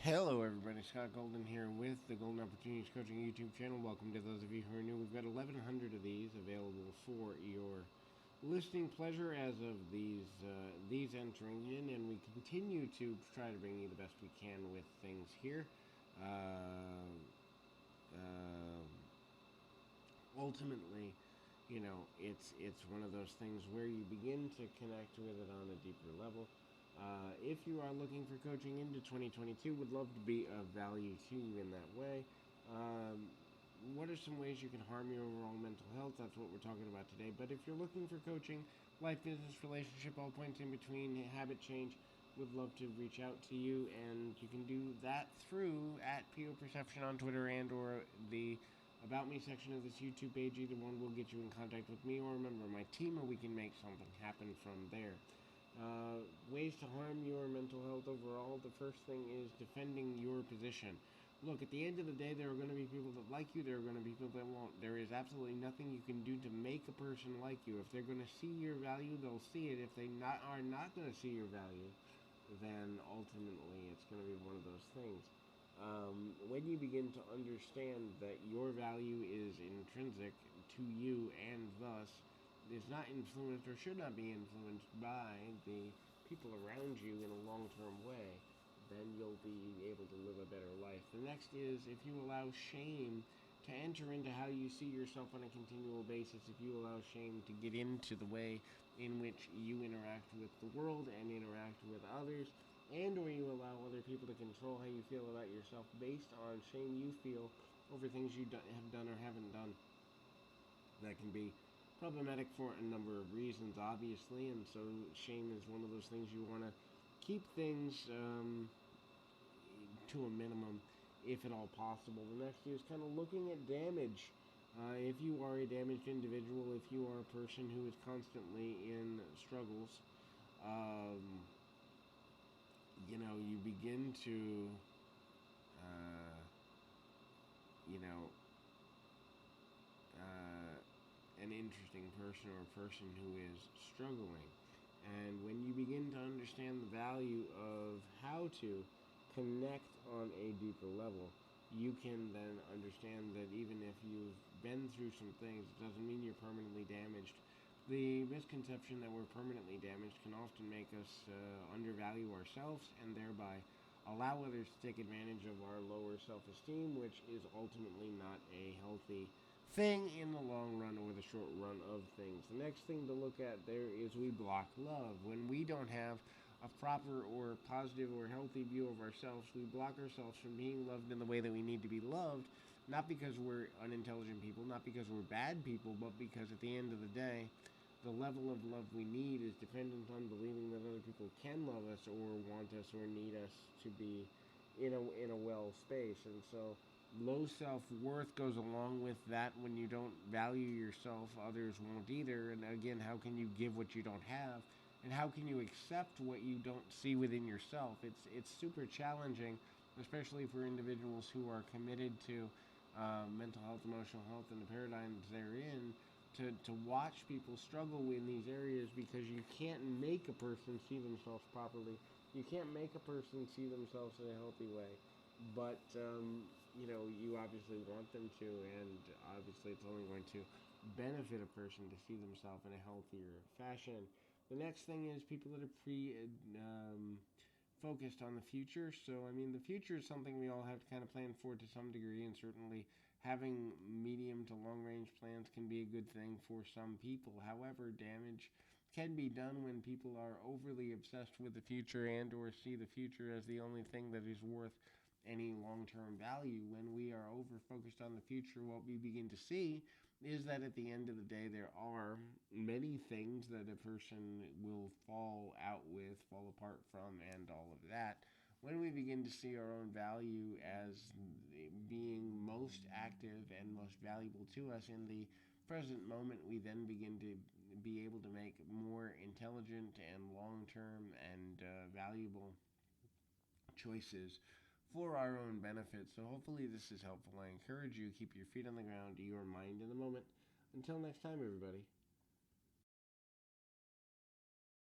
Hello, everybody. Scott Golden here with the Golden Opportunities Coaching YouTube channel. Welcome to those of you who are new. We've got 1,100 of these available for your listening pleasure as of these entering in, and we continue to try to bring you the best we can with things here. Uh, uh, Ultimately, it's one of those things where you begin to connect with it on a deeper level. If you are looking for coaching into 2022, would love to be of value to you in that way. Um, what are some ways you can harm your overall mental health? That's what we're talking about today. But if you're looking for coaching, life, business, relationship, all points in between, habit change, would love to reach out to you, and you can do that through at PO Perception on Twitter and or the About Me section of this YouTube page. Either one will get you in contact with me or a member of my team, or we can make something happen from there. Ways to harm your mental health overall. The first thing is defending your position. Look, at the end of the day, there are going to be people that like you, there are going to be people that won't. There is absolutely nothing you can do to make a person like you. If they're going to see your value, they'll see it. If they are not going to see your value, then ultimately it's going to be one of those things. When you begin to understand that your value is intrinsic to you and thus is not influenced or should not be influenced by the people around you in a long term way, then you'll be able to live a better life. The next is if you allow shame to enter into how you see yourself on a continual basis, if you allow shame to get into the way in which you interact with the world and interact with others, and or you allow other people to control how you feel about yourself based on shame you feel over things you have done or haven't done, that can be problematic for a number of reasons, obviously, and so shame is one of those things you want to keep things to a minimum if at all possible. The next is kind of looking at damage. If you are a damaged individual, if you are a person who is constantly in struggles, um, you begin to, uh, you know, uh, an interesting person or a person who is struggling. And when you begin to understand the value of how to connect on a deeper level, you can then understand that even if you've been through some things, it doesn't mean you're permanently damaged. The misconception that we're permanently damaged can often make us undervalue ourselves and thereby allow others to take advantage of our lower self esteem, which is ultimately not a healthy thing in the long run or the short run of things. The next thing to look at there is we block love. When we don't have a proper or positive or healthy view of ourselves, we block ourselves from being loved in the way that we need to be loved, not because we're unintelligent people, not because we're bad people, but because at the end of the day, the level of love we need is dependent on believing that other people can love us or want us or need us to be in a well space. And so low self-worth goes along with that. When you don't value yourself, others won't either. And again, how can you give what you don't have, and how can you accept what you don't see within yourself? It's super challenging, especially for individuals who are committed to mental health, emotional health, and the paradigms they're in, to watch people struggle in these areas, because you can't make a person see themselves properly. You can't make a person see themselves in a healthy way, but you obviously want them to, and obviously it's only going to benefit a person to see themselves in a healthier fashion. The next thing is people that are focused on the future. So, I mean, the future is something we all have to kind of plan for to some degree, and certainly having medium to long range plans can be a good thing for some people. However, damage can be done when people are overly obsessed with the future and or see the future as the only thing that is worth any long-term value. When we are over focused on the future, what we begin to see is that at the end of the day, there are many things that a person will fall out with, fall apart from, and all of that. When we begin to see our own value as being most active and most valuable to us in the present moment, we then begin to be able to make more intelligent and long-term and valuable choices for our own benefit. So hopefully this is helpful. I encourage you, keep your feet on the ground, your mind in the moment. Until next time, everybody.